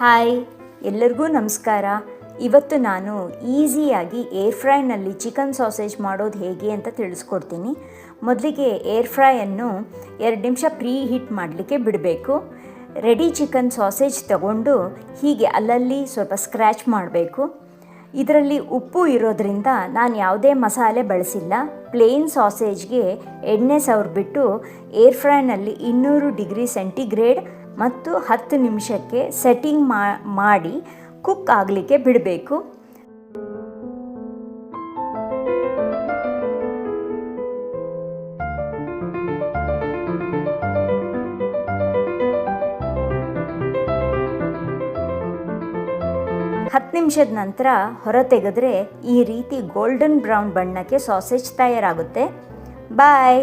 Hi, ಎಲ್ಲರಿಗೂ ನಮಸ್ಕಾರ. ಇವತ್ತು ನಾನು ಈಸಿಯಾಗಿ ಏರ್ ಫ್ರೈನಲ್ಲಿ ಚಿಕನ್ ಸಾಸೇಜ್ ಮಾಡೋದು ಹೇಗೆ ಅಂತ ತಿಳಿಸ್ಕೊಡ್ತೀನಿ. ಮೊದಲಿಗೆ ಏರ್ ಫ್ರೈಯನ್ನು 2 ನಿಮಿಷ ಪ್ರೀ ಹೀಟ್ ಮಾಡಲಿಕ್ಕೆ ಬಿಡಬೇಕು. ರೆಡಿ ಚಿಕನ್ ಸಾಸೇಜ್ ತಗೊಂಡು ಹೀಗೆ ಅಲ್ಲಲ್ಲಿ ಸ್ವಲ್ಪ ಸ್ಕ್ರ್ಯಾಚ್ ಮಾಡಬೇಕು. ಇದರಲ್ಲಿ ಉಪ್ಪು ಇರೋದ್ರಿಂದ ನಾನು ಯಾವುದೇ ಮಸಾಲೆ ಬಳಸಿಲ್ಲ. ಪ್ಲೇನ್ ಸಾಸೇಜ್ಗೆ ಎಣ್ಣೆ ಸವರ್ಬಿಟ್ಟು ಏರ್ ಫ್ರೈನಲ್ಲಿ 200 ಡಿಗ್ರಿ ಸೆಂಟಿಗ್ರೇಡ್ ಮತ್ತು 10 ನಿಮಿಷಕ್ಕೆ ಸೆಟ್ಟಿಂಗ್ ಮಾಡಿ ಕುಕ್ ಆಗಲಿಕ್ಕೆ ಬಿಡಬೇಕು. ಹತ್ತು ನಿಮಿಷದ ನಂತರ ಹೊರ ತೆಗೆದ್ರೆ ಈ ರೀತಿ ಗೋಲ್ಡನ್ ಬ್ರೌನ್ ಬಣ್ಣಕ್ಕೆ ಸಾಸೇಜ್ ತಯಾರಾಗುತ್ತೆ. ಬಾಯ್.